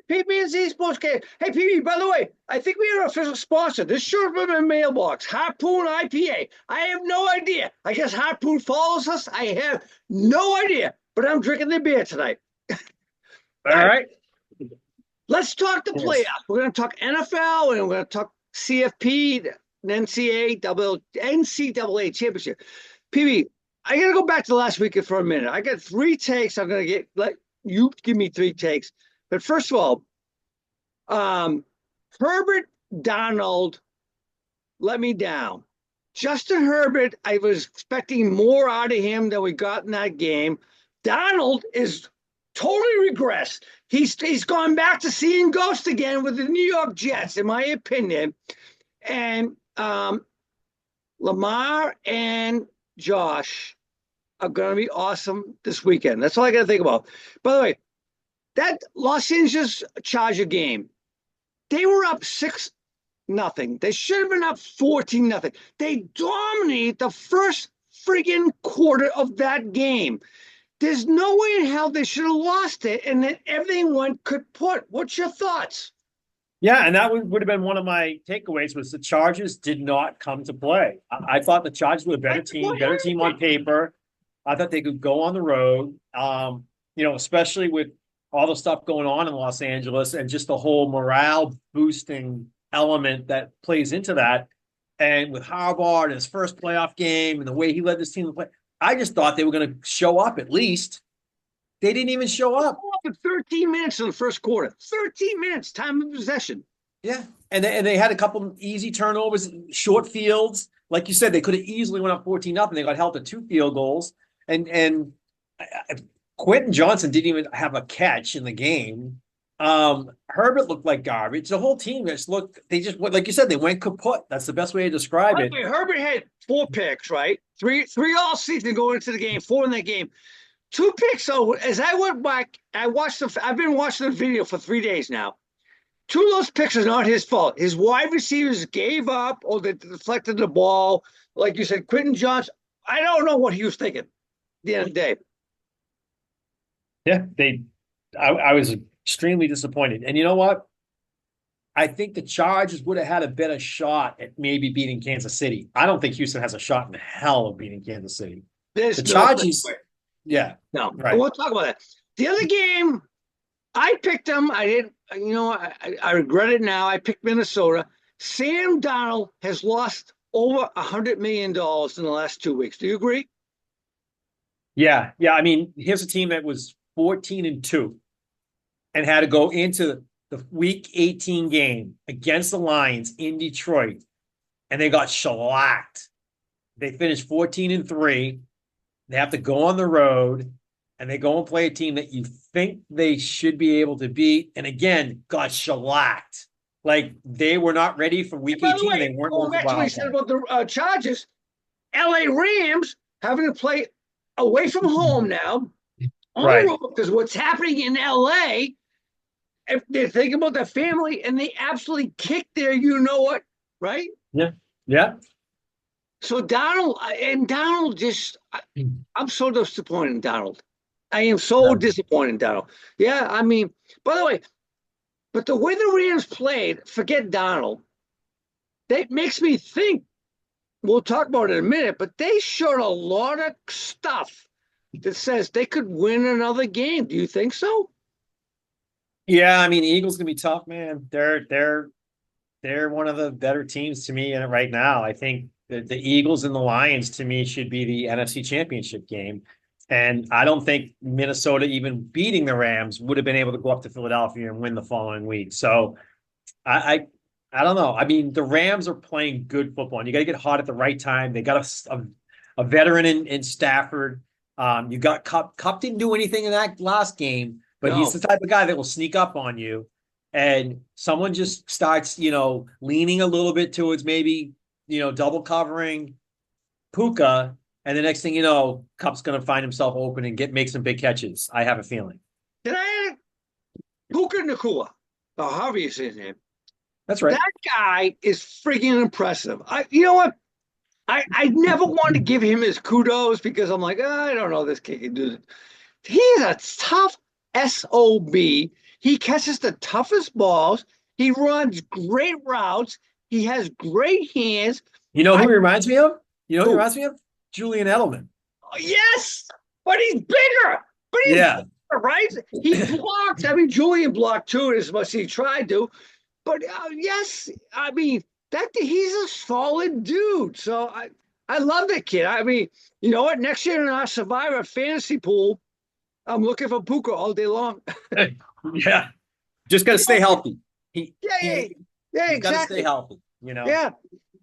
PB&Z Sports Game. Hey, PB, by the way, I think we have an official sponsor. This should have been in my mailbox. Harpoon IPA. I have no idea. I guess Harpoon follows us. I have no idea, but I'm drinking their beer tonight. All right. Let's talk the Yes. playoff. We're going to talk NFL and we're going to talk CFP, NCAA championship. PB, I got to go back to last weekend for a minute. I got 3 takes. I'm going to let you give me 3 takes. But first of all, Herbert Donald let me down. Justin Herbert, I was expecting more out of him than we got in that game. Donald is totally regressed. He's gone back to seeing ghosts again with the New York Jets, in my opinion. And Lamar and Josh are going to be awesome this weekend. That's all I got to think about. By the way, that Los Angeles Charger game, they were up 6-0. They should have been up 14-0. They dominated the first friggin' quarter of that game. There's no way in hell they should have lost it, and then everything went kaput. What's your thoughts? Yeah, and that would have been one of my takeaways was the Chargers did not come to play. I thought the Chargers were a better team on paper. I thought they could go on the road, especially with all the stuff going on in Los Angeles and just the whole morale boosting element that plays into that. And with Harbaugh and his first playoff game and the way he led this team to play, I just thought they were going to show up at least. They didn't even show up. For 13 minutes in the first quarter. 13 minutes, time of possession. Yeah. And they had a couple easy turnovers, short fields. Like you said, they could have easily went up 14-0. They got held to 2 field goals. And Quentin Johnson didn't even have a catch in the game. Herbert looked like garbage. The whole team they just like you said, they went kaput. That's the best way to describe it. Herbert had 4 picks, right? Three all season going into the game, 4 in that game. 2 picks. So as I went back, I've been watching the video for 3 days now. 2 of those picks are not his fault. His wide receivers gave up or they deflected the ball. Like you said, Quentin Johnson, I don't know what he was thinking at the end of the day. Yeah, I was extremely disappointed. And you know what? I think the Chargers would have had a better shot at maybe beating Kansas City. I don't think Houston has a shot in hell of beating Kansas City. There's the Chargers, yeah. No, right. We'll talk about that. The other game, I picked them. I didn't, I regret it now. I picked Minnesota. Sam Darnold has lost over $100 million in the last 2 weeks. Do you agree? Yeah. I mean, here's a team that was 14-2 and had to go into the Week 18 game against the Lions in Detroit, and they got shellacked. They finished 14-3. They have to go on the road, and they go and play a team that you think they should be able to beat, and again, got shellacked. Like, they were not ready for Week 18. They weren't going for wild. Said about the Chargers, LA Rams having to play away from home now on the road because what's happening in LA, if they're thinking about their family, and they absolutely kicked their you-know-what, right? Yeah. So Donald just, I'm so disappointed in Donald. I am so disappointed in Donald. Yeah, I mean, by the way, but the way the Rams played, forget Donald, that makes me think, we'll talk about it in a minute, but they showed a lot of stuff that says they could win another game. Do you think so? Yeah, I mean, Eagles gonna be tough, man. They're one of the better teams to me right now. I think the Eagles and the Lions to me should be the NFC Championship game, and I don't think Minnesota even beating the Rams would have been able to go up to Philadelphia and win the following week. So I don't know. I mean, the Rams are playing good football, and you got to get hot at the right time. They got a veteran in Stafford. You got Cup. Cup didn't do anything in that last game. But he's the type of guy that will sneak up on you, and someone just starts, leaning a little bit towards maybe, double covering Puka, and the next thing you know, Cup's going to find himself open and make some big catches. I have a feeling. Did I Puka Nacua? Oh, however you say his name. That's right. That guy is freaking impressive. You know what? I never wanted to give him his kudos because I'm like, I don't know, this kid can do it. He's a tough SOB. He catches the toughest balls. He runs great routes. He has great hands. You know I who he reminds me of? You know who he Who? reminds me of? Julian Edelman. Yes, but he's bigger. But he's Yeah. bigger, right? He blocks. I mean, Julian blocked too as much as he tried to. But yes, I mean that he's a solid dude. So I love that kid. I mean, you know what? Next year in our Survivor fantasy pool, I'm looking for Puka all day long. Yeah. Just got to stay healthy. He, Yeah, yeah, he, yeah, he's got to stay exactly. healthy, you know? Yeah.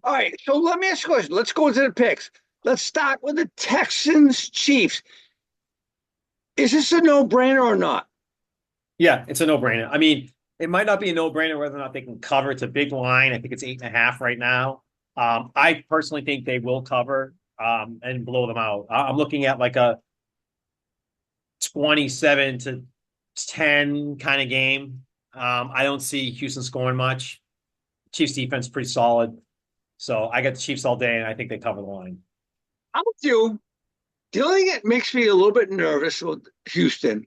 All right. So let me ask you a question. Let's go into the picks. Let's start with the Texans Chiefs. Is this a no-brainer or not? Yeah, it's a no-brainer. I mean, it might not be a no-brainer whether or not they can cover. It's a big line. I think it's 8.5 right now. I personally think they will cover and blow them out. I'm looking at like a 27-10 kind of game. I don't see Houston scoring much. Chiefs defense is pretty solid. So I got the Chiefs all day, and I think they cover the line. I'm with you. The only thing that makes me a little bit nervous with Houston,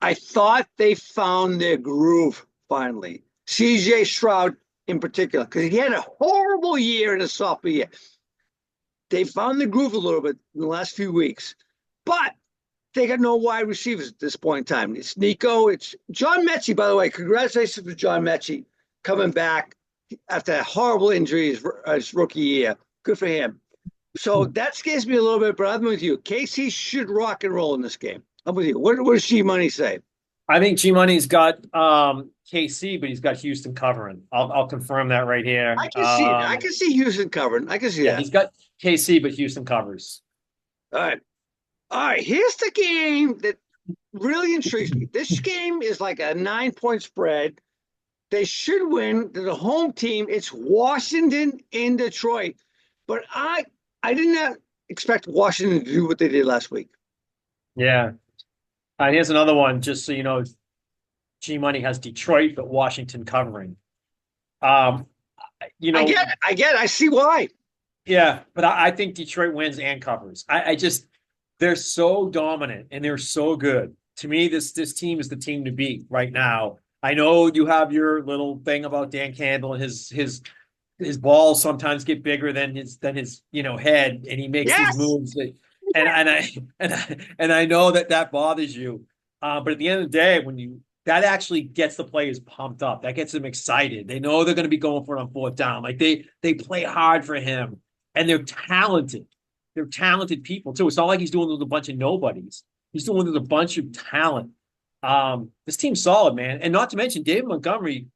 I thought they found their groove finally. CJ Stroud in particular, because he had a horrible year in his sophomore year. They found the groove a little bit in the last few weeks, but they got no wide receivers at this point in time. It's Nico. It's John Mechie, by the way. Congratulations to John Mechie coming back after a horrible injury his rookie year. Good for him. So that scares me a little bit, but I'm with you. KC should rock and roll in this game. I'm with you. What does G Money say? I think G Money's got KC, but he's got Houston covering. I'll confirm that right here. I can see it. I can see Houston covering. I can see Yeah, that. he's got KC, but Houston covers. All right. All right. Here's the game that really intrigues me. This game is like a 9-point spread. They should win. They're the home team. It's Washington in Detroit. But I did not expect Washington to do what they did last week. Yeah. Here's another one, just so you know. G Money has Detroit, but Washington covering. Um, you I know, get it. I get it. I see why. yeah, but I think Detroit wins and covers. I just they're so dominant and they're so good. To me, this team is the team to beat right now. I know you have your little thing about Dan Campbell and his balls sometimes get bigger than his head, and he makes these Yes. moves that, and I know that bothers you. But at the end of the day, that actually gets the players pumped up. That gets them excited. They know they're going to be going for it on fourth down. Like they play hard for him, and they're talented. They're talented people too. It's not like he's doing with a bunch of nobodies. He's doing with a bunch of talent. This team's solid, man, and not to mention David Montgomery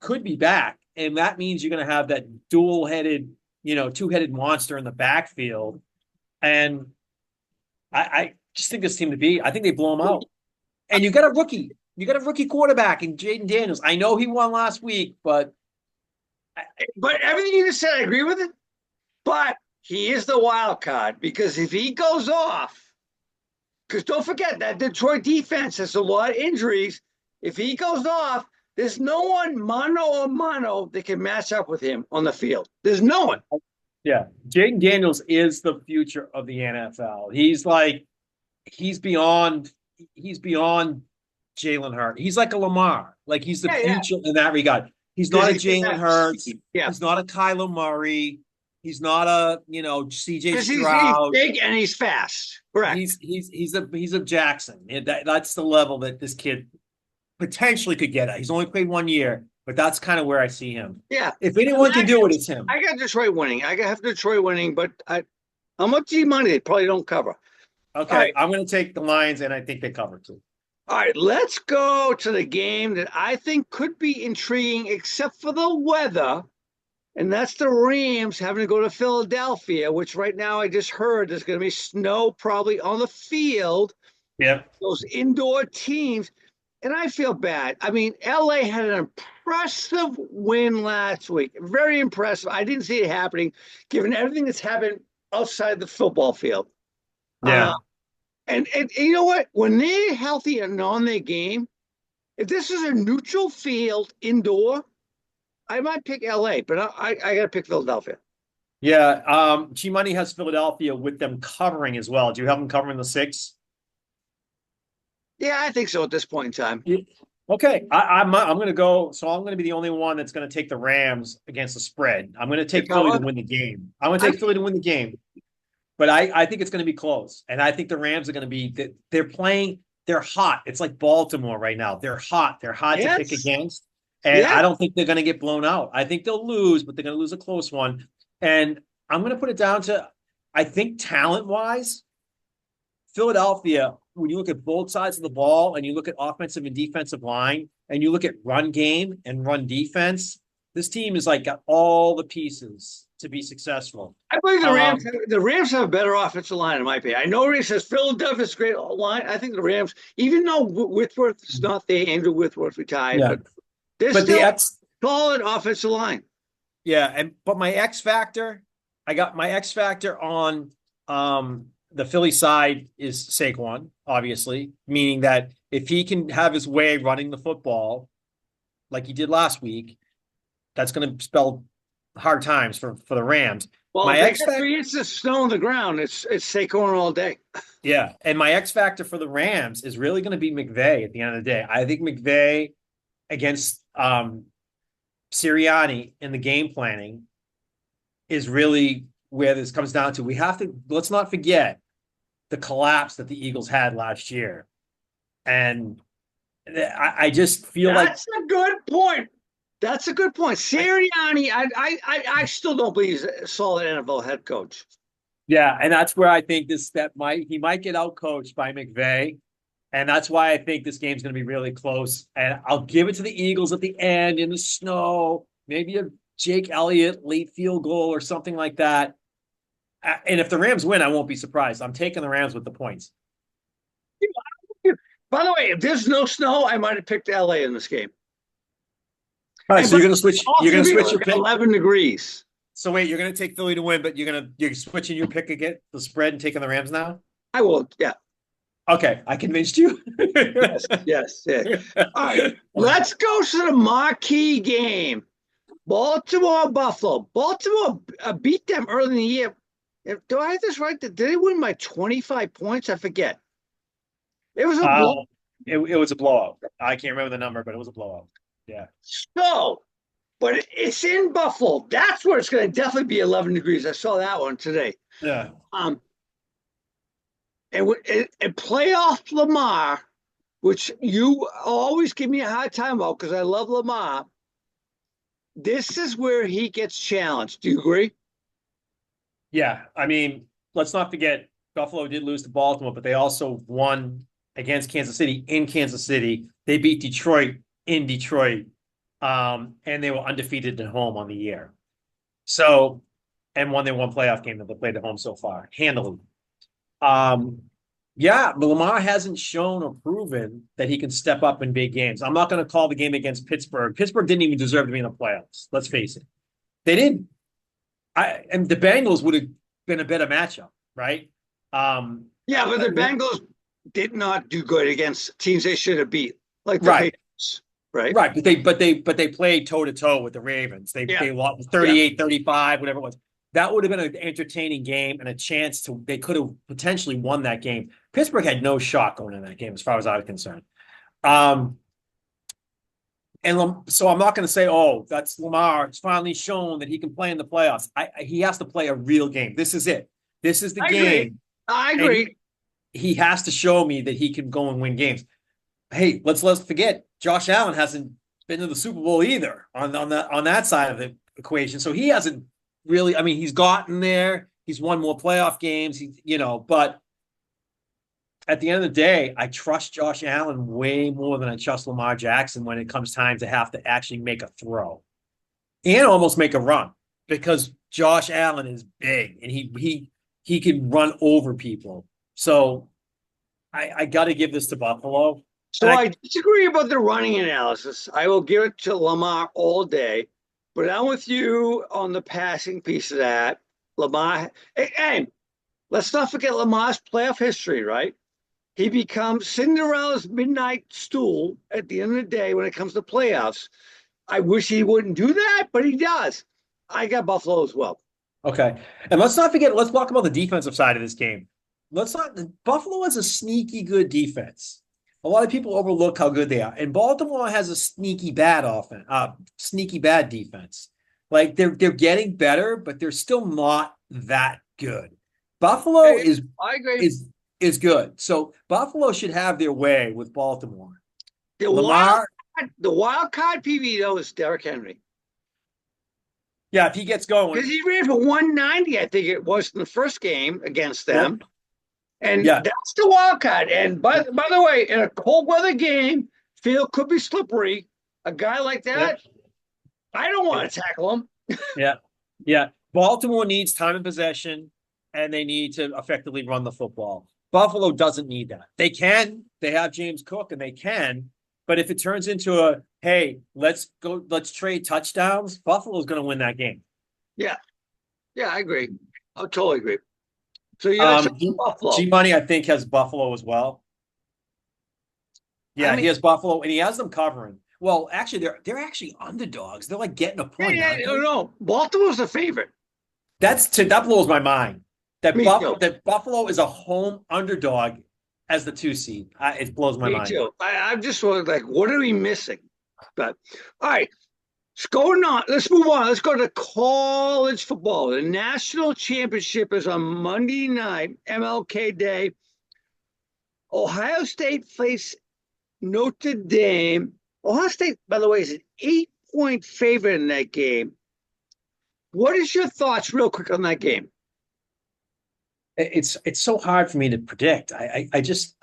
could be back, and that means you're going to have that dual-headed, two-headed monster in the backfield. And I just think this team to beat. I think they blow them out. And you got a rookie. You got a rookie quarterback in Jaden Daniels. I know he won last week, but everything you just said, I agree with it. But he is the wild card because if he goes off, because don't forget that Detroit defense has a lot of injuries. If he goes off, there's no one mano a mano that can match up with him on the field. There's no one. yeah, Jaden Daniels is the future of the NFL. He's beyond Jalen Hurts. He's like a Lamar. Like he's the future in that regard. He's not a Jalen Hurts. Yeah. He's not a Kyler Murray. He's not a CJ He's Stroud. big and he's fast. Correct. He's a Jackson. That's the level that this kid potentially could get at. He's only played 1 year, but that's kind of where I see him. Yeah. If anyone can do it, it's him. I got Detroit winning. I have Detroit winning, but I'm up G Money. They probably don't cover. Okay, right. I'm going to take the Lions, and I think they cover too. All right, let's go to the game that I think could be intriguing, except for the weather, and that's the Rams having to go to Philadelphia, which right now I just heard there's going to be snow probably on the field. Yeah. Those indoor teams, and I feel bad. I mean, LA had an impressive win last week. Very impressive. I didn't see it happening, given everything that's happened outside the football field. Yeah. And you know what? When they're healthy and on their game, if this is a neutral field indoor, I might pick LA, but I got to pick Philadelphia. Yeah. G Money has Philadelphia with them covering as well. Do you have them covering the 6? Yeah, I think so at this point in time. Yeah. Okay, I'm going to go. So I'm going to be the only one that's going to take the Rams against the spread. I'm going to To take Philly to cover. win the game. I'm going to I take Philly to win the game, but I think it's going to be close, and I think the Rams are going to be. They're playing. They're hot. It's like Baltimore right now. They're hot. They're hard to pick yes, against, and yeah. I don't think they're going to get blown out. I think they'll lose, but they're going to lose a close one. And I'm going to put it down to, I think talent wise, Philadelphia, when you look at both sides of the ball and you look at offensive and defensive line and you look at run game and run defense, this team is like got all the pieces to be successful. I believe the Rams. Um, The Rams have a better offensive line, in my opinion. I know everybody says Philadelphia's great line. I think the Rams, even though Whitworth is not there, Andrew Whitworth retired, yeah, but they're but the still X, solid offensive line. yeah, and but my X factor, I got my X factor on the Philly side is Saquon, obviously, meaning that if he can have his way running the football like he did last week, that's going to spell hard times for the Rams. Well, if My they X get factor, 3 inches of snow on the ground, it's Saquon all day. yeah, and my X factor for the Rams is really going to be McVay at the end of the day. I think McVay against Sirianni in the game planning is really where this comes down to. We have to let's not forget the collapse that the Eagles had last year, and I just feel like That's a good point. That's a good point. I, Sirianni, I still don't believe he's a solid NFL head coach. yeah, and that's where I think this that might he might get out coached by McVay. And that's why I think this game's going to be really close. And I'll give it to the Eagles at the end in the snow, maybe a Jake Elliott late field goal or something like that. And if the Rams win, I won't be surprised. I'm taking the Rams with the points. By the way, if there's no snow, I might have picked LA in this game. All right, And so but you're going to switch. You're also going to be switch your like pick. 11 degrees. So wait, you're going to take Philly to win, but you're switching your pick again, the spread, and taking the Rams now. I will, yeah. Okay, I convinced you. Yes, yes, yeah. All right, let's go to the marquee game. Baltimore, Buffalo. Baltimore beat them early in the year. Do I have this right? Did they win by 25 points? I forget. It was a blow. uh, it was a blowout. I can't remember the number, but it was a blowout. Yeah. So, but it's in Buffalo. That's where it's going to definitely be 11 degrees. I saw that one today. Yeah. Um, and playoff Lamar, which you always give me a hard time about because I love Lamar. This is where he gets challenged. Do you agree? Yeah, I mean, let's not forget Buffalo did lose to Baltimore, but they also won against Kansas City in Kansas City. They beat Detroit in Detroit, and they were undefeated at home on the year. So, and won their one playoff game that they played at home so far, handily. Um, yeah, but Lamar hasn't shown or proven that he can step up in big games. I'm not going to call the game against Pittsburgh. Pittsburgh didn't even deserve to be in the playoffs. Let's face it. They didn't. And the Bengals would have been a better matchup, right? Yeah, but the Bengals did not do good against teams they should have beat, like the right, Patriots, right? right. But they played toe to toe with the Ravens. They lost 38-35, whatever it was. That would have been an entertaining game and a chance to they could have potentially won that game. Pittsburgh had no shot going in that game, as far as I was concerned. So I'm not going to say, oh, that's Lamar. It's finally shown that he can play in the playoffs. He has to play a real game. This is it. This is the game. I agree. He has to show me that he can go and win games. Hey, let's forget Josh Allen hasn't been to the Super Bowl either on that side of the equation. So he hasn't really. I mean, he's gotten there. He's won more playoff games. But at the end of the day, I trust Josh Allen way more than I trust Lamar Jackson when it comes time to have to actually make a throw and almost make a run because Josh Allen is big and he can run over people. So I got to give this to Buffalo. So I disagree about the running analysis. I will give it to Lamar all day, but I'm with you on the passing piece of that. Lamar, hey, let's not forget Lamar's playoff history, right? He becomes Cinderella's midnight stool at the end of the day when it comes to playoffs. I wish he wouldn't do that, but he does. I got Buffalo as well. Okay. And let's not forget, let's talk about the defensive side of this game. Buffalo has a sneaky good defense. A lot of people overlook how good they are. And Baltimore has a sneaky bad defense. Like they're getting better, but they're still not that good. Yeah, Buffalo yeah, I agree. is is good. So Buffalo should have their way with Baltimore. The wild Lamar, the wild card PB though is Derrick Henry. yeah, if he gets Because going, he ran for 190, I think it was in the first game against yep, them. And yeah, that's the wild card. And by the way, in a cold weather game, field could be slippery. A guy like yep, that, I don't yep, want to tackle him. yeah, yeah. Baltimore needs time and possession, and they need to effectively run the football. Buffalo doesn't need that. They can. They have James Cook, and they can. But if it turns into a hey, let's trade touchdowns, Buffalo's going to win that game. Yeah, yeah, I agree. I totally agree. So you got some G Buffalo. Money, I think, has Buffalo as well. I Yeah, mean, he has Buffalo, and he has them covering. Well, actually, they're actually underdogs. They're like getting a yeah, point, yeah, aren't no, they? no. Baltimore's the favorite. That blows my mind. Me too. That Buffalo is a home underdog as the 2 seed. It blows my Me mind. too. I'm just sort of like, what are we missing? But all right, let's go on. Let's move on. Let's go to college football. The national championship is on Monday night, MLK Day. Ohio State face Notre Dame. Ohio State, by the way, is an 8-point favorite in that game. What is your thoughts, real quick, on that game? It's so hard for me to predict. I just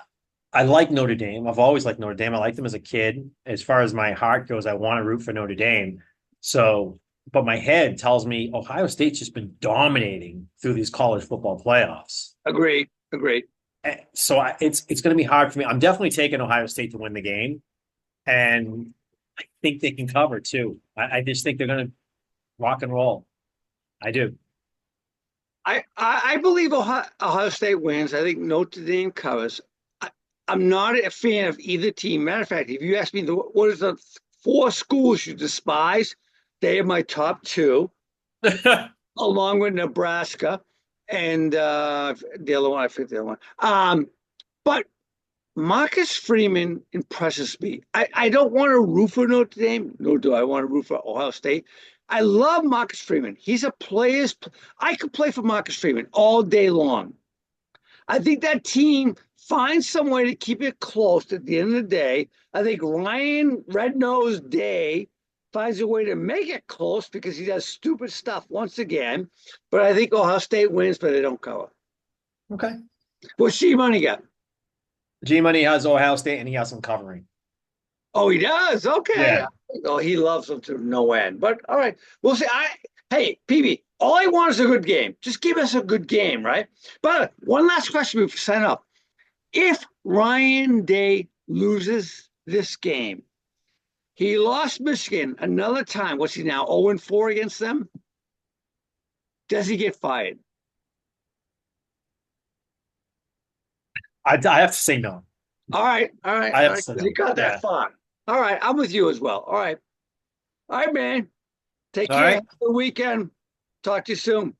I like Notre Dame. I've always liked Notre Dame. I liked them as a kid. As far as my heart goes, I want to root for Notre Dame. So, but my head tells me Ohio State's just been dominating through these college football playoffs. Agree. Agree. So it's going to be hard for me. I'm definitely taking Ohio State to win the game, and I think they can cover too. I just think they're going to rock and roll. I do. I believe Ohio State wins. I think Notre Dame covers. I'm not a fan of either team. Matter of fact, if you ask me what is the four schools you despise, they are my top two, along with Nebraska and the other one. I forget the other one. But Marcus Freeman impresses me. I don't want to root for Notre Dame, nor do I want to root for Ohio State. I love Marcus Freeman. He's a player's. I could play for Marcus Freeman all day long. I think that team finds some way to keep it close at the end of the day. I think Ryan Red Nose Day finds a way to make it close because he does stupid stuff once again. But I think Ohio State wins, but they don't cover. Okay. What's G Money got? G Money has Ohio State, and he has some covering. Oh, he does. Okay. Yeah. Oh, he loves them to no end. But all right, we'll see. Hey, PB, all I want is a good game. Just give us a good game, right? But one last question before we sign up. If Ryan Day loses this game, he lost Michigan another time. What's he now? 0-4 against them? Does he get fired? I have to say no. All right, all right, I all have to right. say 'Cause no. he got that Yeah. far. All right, I'm with you as well. All right. All right, man. Take All care. right. Have a good weekend. Talk to you soon.